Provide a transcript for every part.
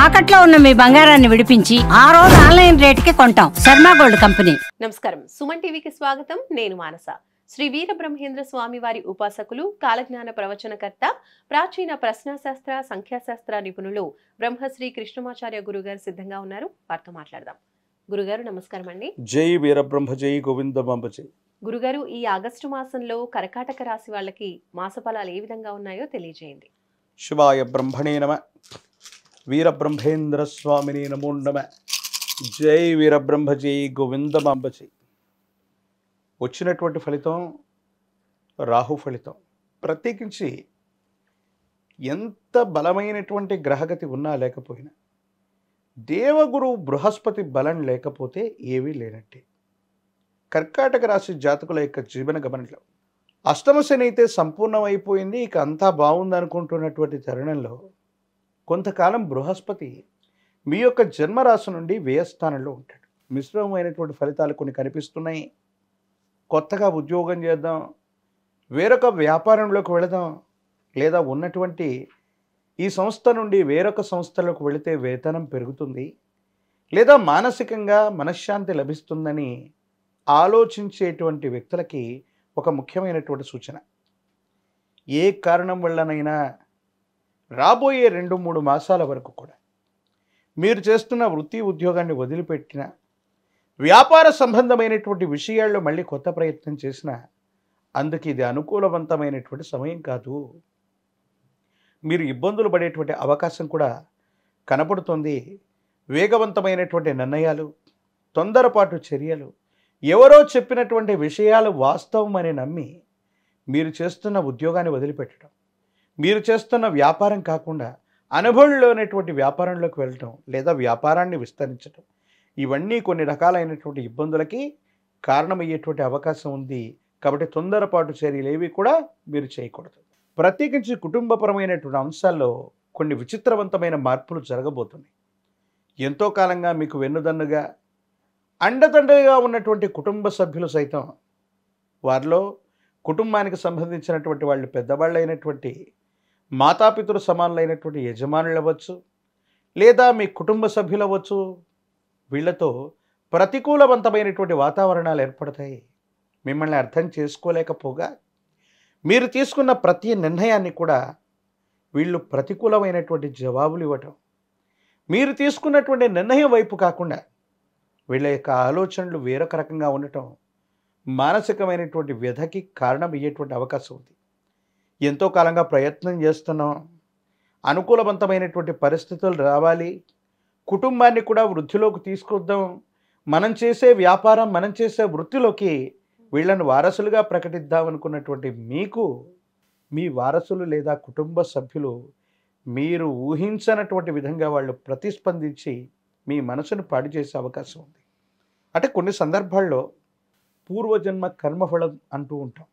తాకట్లో ఉన్న మీ బంగారాన్ని విడిపించి ఆ రోజు ఆన్లైన్ రేటుకి కొంటాం. Sharma gold company. నమస్కారం, సుమన్ టీవీకి స్వాగతం. నేను మానస. శ్రీ వీరబ్రహ్మేంద్ర స్వామి వారి ఉపాసకులు, కాలజ్ఞాన ప్రవచనకర్త, ప్రాచీన ప్రశ్నాశాస్త్ర సంఖ్యాశాస్త్ర నిపుణులు బ్రహ్మశ్రీ కృష్ణమాచార్య గురుగారు సిద్ధంగా ఉన్నారు. వారితో మాట్లాడదాం. గురుగారు నమస్కారం అండి. జై వీరబ్రహ్మ జై గోవిందమాంబ జై. గురుగారు, ఈ ఆగస్టు మాసంలో కర్కాటక రాశి వాళ్ళకి మాసఫలాలు ఏ విధంగా ఉన్నాయో తెలియజేయండి. శివాయ బ్రహ్మణే నమ. వీరబ్రహ్మేంద్ర స్వామిని నమో నమ. జై వీరబ్రహ్మ జై గోవిందమాంబ జై. వచ్చినటువంటి ఫలితం రాహు ఫలితం. ప్రత్యేకించి ఎంత బలమైనటువంటి గ్రహగతి ఉన్నా లేకపోయినా, దేవగురు బృహస్పతి బలం లేకపోతే ఏవీ లేనట్టే. కర్కాటక రాశి జాతకుల యొక్క జీవన గమనంలో అష్టమ శని అయితే సంపూర్ణమైపోయింది, ఇక అంతా బాగుంది అనుకుంటున్నటువంటి తరుణంలో కొంతకాలం బృహస్పతి మీ యొక్క జన్మరాశి నుండి వ్యయస్థానంలో ఉంటాడు. మిశ్రమమైనటువంటి ఫలితాలు కొన్ని కనిపిస్తున్నాయి. కొత్తగా ఉద్యోగం చేద్దాం, వేరొక వ్యాపారంలోకి వెళదాం, లేదా ఉన్నటువంటి ఈ సంస్థ నుండి వేరొక సంస్థలోకి వెళితే వేతనం పెరుగుతుంది, లేదా మానసికంగా మనశ్శాంతి లభిస్తుందని ఆలోచించేటువంటి వ్యక్తులకి ఒక ముఖ్యమైనటువంటి సూచన. ఏ కారణం వల్లనైనా రాబోయే 2-3 మాసాల వరకు కూడా మీరు చేస్తున్న వృత్తి ఉద్యోగాన్ని వదిలిపెట్టిన, వ్యాపార సంబంధమైనటువంటి విషయాల్లో మళ్ళీ కొత్త ప్రయత్నం చేసిన, అందుకు ఇది అనుకూలవంతమైనటువంటి సమయం కాదు. మీరు ఇబ్బందులు పడేటువంటి అవకాశం కూడా కనపడుతుంది. వేగవంతమైనటువంటి నిర్ణయాలు, తొందరపాటు చర్యలు, ఎవరో చెప్పినటువంటి విషయాలు వాస్తవం అని నమ్మి మీరు చేస్తున్న ఉద్యోగాన్ని వదిలిపెట్టడం, మీరు చేస్తున్న వ్యాపారం కాకుండా అనుభవంలోనేటువంటి వ్యాపారంలోకి వెళ్ళటం, లేదా వ్యాపారాన్ని విస్తరించడం, ఇవన్నీ కొన్ని రకాలైనటువంటి ఇబ్బందులకి కారణమయ్యేటువంటి అవకాశం ఉంది. కాబట్టి తొందరపాటు చర్యలు ఏవి కూడా మీరు చేయకూడదు. ప్రత్యేకించి కుటుంబపరమైనటువంటి అంశాల్లో కొన్ని విచిత్రవంతమైన మార్పులు జరగబోతున్నాయి. ఎంతో కాలంగా మీకు వెన్నుదన్నుగా అండదండగా ఉన్నటువంటి కుటుంబ సభ్యులు సైతం, వారిలో కుటుంబానికి సంబంధించినటువంటి వాళ్ళు పెద్దవాళ్ళు అయినటువంటి మాతాపితృ సమానులైనటువంటి యజమానులు అవ్వచ్చు, లేదా మీ కుటుంబ సభ్యులు అవ్వచ్చు, వీళ్లతో ప్రతికూలవంతమైనటువంటి వాతావరణాలు ఏర్పడతాయి. మిమ్మల్ని అర్థం చేసుకోలేకపోగా మీరు తీసుకున్న ప్రతి నిర్ణయాన్ని కూడా వీళ్ళు ప్రతికూలమైనటువంటి జవాబులు ఇవ్వటం, మీరు తీసుకున్నటువంటి నిర్ణయం వైపు కాకుండా వీళ్ళ యొక్క ఆలోచనలు వేరొక రకంగా ఉండటం మానసికమైనటువంటి వ్యధకి కారణమయ్యేటువంటి అవకాశం ఉంది. ఎంతో కాలంగా ప్రయత్నం చేస్తున్నాం, అనుకూలవంతమైనటువంటి పరిస్థితులు రావాలి, కుటుంబాన్ని కూడా వృద్ధిలోకి తీసుకొద్దాం, మనం చేసే వ్యాపారం, మనం చేసే వృత్తిలోకి వీళ్ళను వారసులుగా ప్రకటిద్దాం అనుకున్నటువంటి మీకు, మీ వారసులు లేదా కుటుంబ సభ్యులు మీరు ఊహించనటువంటి విధంగా వాళ్ళు ప్రతిస్పందించి మీ మనసును పాడు చేసే అవకాశం ఉంది. అంటే కొన్ని సందర్భాల్లో పూర్వజన్మ కర్మఫలం అంటూ ఉంటాం.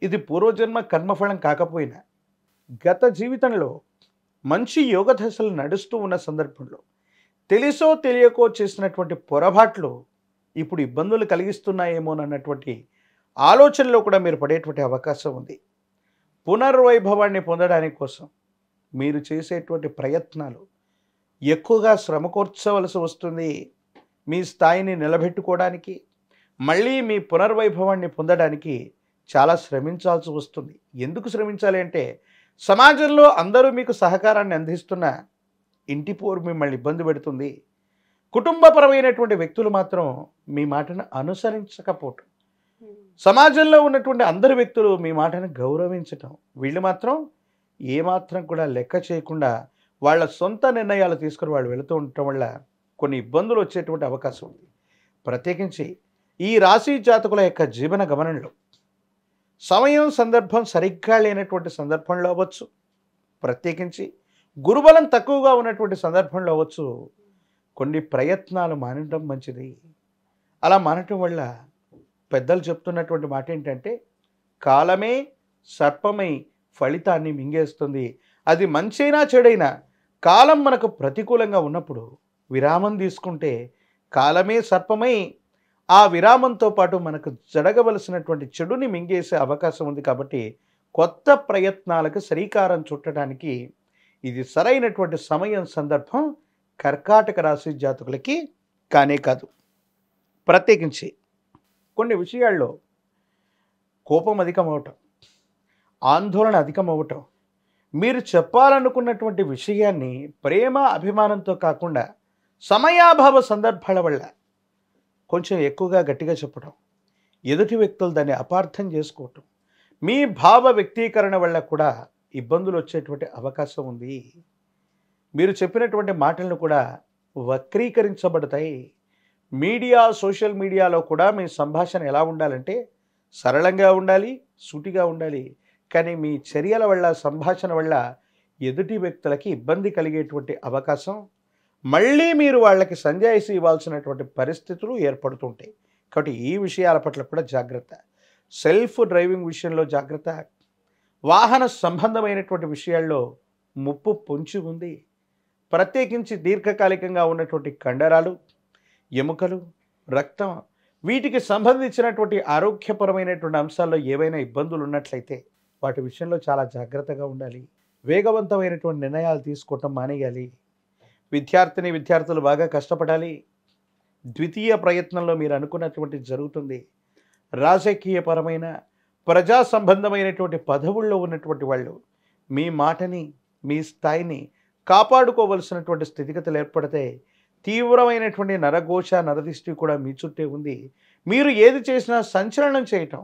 ఇది పూర్వజన్మ కర్మఫలం కాకపోయినా గత జీవితంలో మంచి యోగ దశలు నడుస్తూ ఉన్న సందర్భంలో తెలిసో తెలియకో చేసినటువంటి పొరపాట్లు ఇప్పుడు ఇబ్బందులు కలిగిస్తున్నాయేమోనన్నటువంటి ఆలోచనలో కూడా మీరు పడేటువంటి అవకాశం ఉంది. పునర్వైభవాన్ని పొందడానికి కోసం మీరు చేసేటువంటి ప్రయత్నాలు ఎక్కువగా శ్రమ కోర్చవలసి వస్తుంది. మీ స్థాయిని నిలబెట్టుకోవడానికి, మళ్ళీ మీ పునర్వైభవాన్ని పొందడానికి చాలా శ్రమించాల్సి వస్తుంది. ఎందుకు శ్రమించాలి అంటే, సమాజంలో అందరూ మీకు సహకారాన్ని అందిస్తున్న ఇంటి పోరు మిమ్మల్ని ఇబ్బంది పెడుతుంది. కుటుంబపరమైనటువంటి వ్యక్తులు మాత్రం మీ మాటను అనుసరించకపోవటం, సమాజంలో ఉన్నటువంటి అందరు వ్యక్తులు మీ మాటను గౌరవించటం, వీళ్ళు మాత్రం ఏమాత్రం కూడా లెక్క చేయకుండా వాళ్ళ సొంత నిర్ణయాలు తీసుకుని వాళ్ళు వెళుతూ ఉండటం వల్ల కొన్ని ఇబ్బందులు వచ్చేటువంటి అవకాశం ఉంది. ప్రత్యేకించి ఈ రాశి జాతకుల యొక్క జీవన గమనంలో సమయం సందర్భం సరిగ్గా లేనటువంటి సందర్భంలో అవ్వచ్చు, ప్రత్యేకించి గురుబలం తక్కువగా ఉన్నటువంటి సందర్భంలో అవ్వచ్చు, కొన్ని ప్రయత్నాలు మానడం మంచిది. అలా మానటం వల్ల పెద్దలు చెప్తున్నటువంటి మాట ఏంటంటే, కాలమే సర్పమై ఫలితాన్ని మింగేస్తుంది. అది మంచైనా చెడైనా కాలం మనకు ప్రతికూలంగా ఉన్నప్పుడు విరామం తీసుకుంటే కాలమే సర్పమై ఆ విరామంతో పాటు మనకు జరగవలసినటువంటి చెడుని మింగేసే అవకాశం ఉంది. కాబట్టి కొత్త ప్రయత్నాలకు శ్రీకారం చుట్టడానికి ఇది సరైనటువంటి సమయం సందర్భం కర్కాటక రాశి జాతకులకి కానే కాదు. ప్రత్యేకించి కొన్ని విషయాల్లో కోపం అధికమవటం, ఆందోళన అధికమవటం, మీరు చెప్పాలనుకున్నటువంటి విషయాన్ని ప్రేమ అభిమానంతో కాకుండా సమయాభావ సందర్భాల వల్ల కొంచెం ఎక్కువగా గట్టిగా చెప్పడం, ఎదుటి వ్యక్తులు దాన్ని అపార్థం చేసుకోవటం, మీ భావ వ్యక్తీకరణ వల్ల కూడా ఇబ్బందులు వచ్చేటువంటి అవకాశం ఉంది. మీరు చెప్పినటువంటి మాటలను కూడా వక్రీకరించబడతాయి. మీడియా, సోషల్ మీడియాలో కూడా మీ సంభాషణ ఎలా ఉండాలంటే సరళంగా ఉండాలి, సూటిగా ఉండాలి. కానీ మీ చర్యల వల్ల, సంభాషణ వల్ల ఎదుటి వ్యక్తులకి ఇబ్బంది కలిగేటువంటి అవకాశం, మళ్ళీ మీరు వాళ్ళకి సంజాయిషి ఇవ్వాల్సినటువంటి పరిస్థితులు ఏర్పడుతుంటాయి. కాబట్టి ఈ విషయాల పట్ల కూడా జాగ్రత్త. సెల్ఫ్ డ్రైవింగ్ విషయంలో జాగ్రత్త. వాహన సంబంధమైనటువంటి విషయాల్లో ముప్పు పొంచి ఉంది. ప్రత్యేకించి దీర్ఘకాలికంగా ఉన్నటువంటి కండరాలు, ఎముకలు, రక్తం, వీటికి సంబంధించినటువంటి ఆరోగ్యపరమైనటువంటి అంశాల్లో ఏవైనా ఇబ్బందులు ఉన్నట్లయితే వాటి విషయంలో చాలా జాగ్రత్తగా ఉండాలి. వేగవంతమైనటువంటి నిర్ణయాలు తీసుకోవటం మానేయాలి. విద్యార్థులు బాగా కష్టపడాలి. ద్వితీయ ప్రయత్నంలో మీరు అనుకున్నటువంటి జరుగుతుంది. రాజకీయపరమైన, ప్రజా సంబంధమైనటువంటి పదవుల్లో ఉన్నటువంటి వాళ్ళు మీ మాటని, మీ స్థాయిని కాపాడుకోవలసినటువంటి స్థితిగతులు ఏర్పడితే తీవ్రమైనటువంటి నరఘోష, నరదిష్టి కూడా మీ చుట్టే ఉంది. మీరు ఏది చేసినా సంచలనం చేయటం,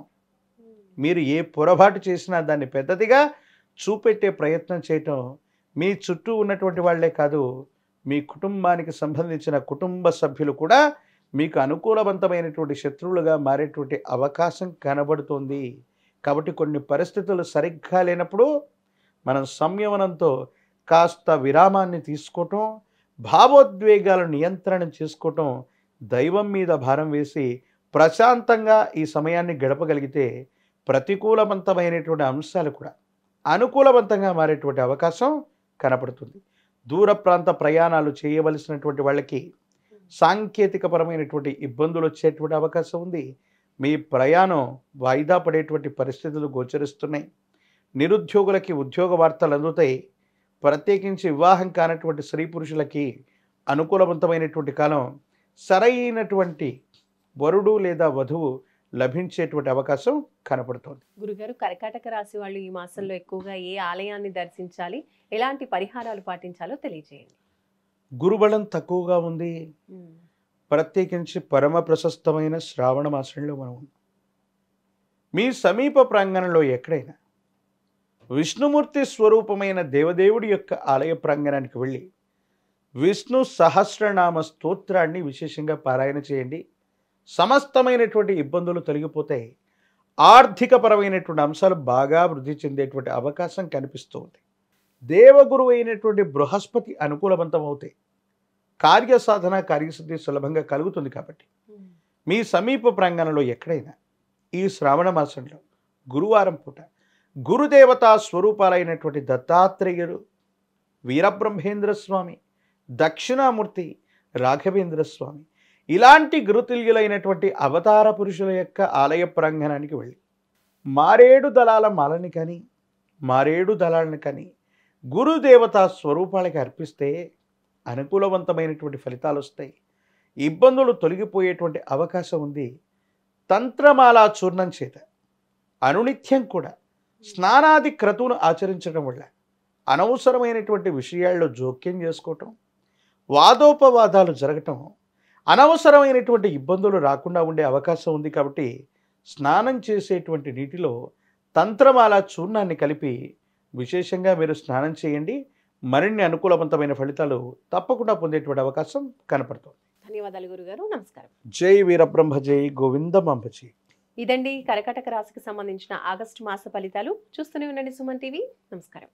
మీరు ఏ పొరపాటు చేసినా దాన్ని పెద్దదిగా చూపెట్టే ప్రయత్నం చేయటం, మీ చుట్టూ ఉన్నటువంటి వాళ్లే కాదు, మీ కుటుంబానికి సంబంధించిన కుటుంబ సభ్యులు కూడా మీకు అనుకూలవంతమైనటువంటి శత్రువులుగా మారేటువంటి అవకాశం కనబడుతోంది. కాబట్టి కొన్ని పరిస్థితులు సరిగ్గా లేనప్పుడు మనం సంయమనంతో కాస్త విరామాన్ని తీసుకోవటం, భావోద్వేగాలను నియంత్రణ చేసుకోవటం, దైవం మీద భారం వేసి ప్రశాంతంగా ఈ సమయాన్ని గడపగలిగితే ప్రతికూలవంతమైనటువంటి అంశాలు కూడా అనుకూలవంతంగా మారేటువంటి అవకాశం కనపడుతుంది. దూర ప్రాంత ప్రయాణాలు చేయవలసినటువంటి వాళ్ళకి సాంకేతికపరమైనటువంటి ఇబ్బందులు వచ్చేటువంటి అవకాశం ఉంది. మీ ప్రయాణం వాయిదా పడేటువంటి పరిస్థితులు గోచరిస్తున్నాయి. నిరుద్యోగులకి ఉద్యోగ వార్తలు అందుతాయి. ప్రత్యేకించి వివాహం కానటువంటి స్త్రీ పురుషులకి అనుకూలవంతమైనటువంటి కాలం. సరైనటువంటి వరుడు లేదా వధువు లభించేటువంటి అవకాశం కనపడుతోంది. గురుగారు, కర్కాటక రాశి వాళ్ళు ఈ మాసంలో ఎక్కువగా ఏ ఆలయాన్ని దర్శించాలి, ఎలాంటి పరిహారాలు పాటించాలో తెలియజేయండి. గురుబలం తక్కువగా ఉంది. ప్రత్యేకించి పరమ ప్రశస్తమైన శ్రావణ మాసంలో మనం ఉన్నాం. మీ సమీప ప్రాంగణంలో ఎక్కడైనా విష్ణుమూర్తి స్వరూపమైన దేవదేవుడి యొక్క ఆలయ ప్రాంగణానికి వెళ్ళి విష్ణు సహస్రనామ స్తోత్రాన్ని విశేషంగా పారాయణ చేయండి. సమస్తమైనటువంటి ఇబ్బందులు తొలగిపోతాయి. ఆర్థికపరమైనటువంటి అంశాలు బాగా వృద్ధి చెందేటువంటి అవకాశం కనిపిస్తూ ఉంది. దేవగురువు అయినటువంటి బృహస్పతి అనుకూలవంతం అవుతాయి. కార్యసాధన, కార్యసిద్ధి సులభంగా కలుగుతుంది. కాబట్టి మీ సమీప ప్రాంగణంలో ఎక్కడైనా ఈ శ్రావణ మాసంలో గురువారం పూట గురుదేవతా స్వరూపాలైనటువంటి దత్తాత్రేయుడు, వీరబ్రహ్మేంద్ర స్వామి, దక్షిణామూర్తి, రాఘవేంద్ర స్వామి ఇలాంటి గురుతుల్యులైనటువంటి అవతార పురుషుల యొక్క ఆలయ ప్రాంగణానికి వెళ్ళి మారేడు దళాల మాలని కానీ, మారేడు దళాలను కానీ గురుదేవతా స్వరూపాలకి అర్పిస్తే అనుకూలవంతమైనటువంటి ఫలితాలు వస్తాయి. ఇబ్బందులు తొలగిపోయేటువంటి అవకాశం ఉంది. తంత్రమాలా చూర్ణం చేత అనునిత్యం కూడా స్నానాది క్రతువును ఆచరించడం వల్ల అనవసరమైనటువంటి విషయాల్లో జోక్యం చేసుకోవటం, వాదోపవాదాలు జరగటం, అనవసరమైనటువంటి ఇబ్బందులు రాకుండా ఉండే అవకాశం ఉంది. కాబట్టి స్నానం చేసేటువంటి నీటిలో తంత్రమాల చూర్ణాన్ని కలిపి విశేషంగా మీరు స్నానం చేయండి. మరిన్ని అనుకూలవంతమైన ఫలితాలు తప్పకుండా పొందేటువంటి అవకాశం కనపడుతుంది. ధన్యవాదాలు గురుగారు. నమస్కారం. జై వీరబ్రహ్మ, జై గోవిందమాంబజీ. ఇదండి కర్కాటక రాశికి సంబంధించిన ఆగస్టు మాస ఫలితాలు. చూస్తూనే ఉండండి సుమన్ టీవీ. నమస్కారం.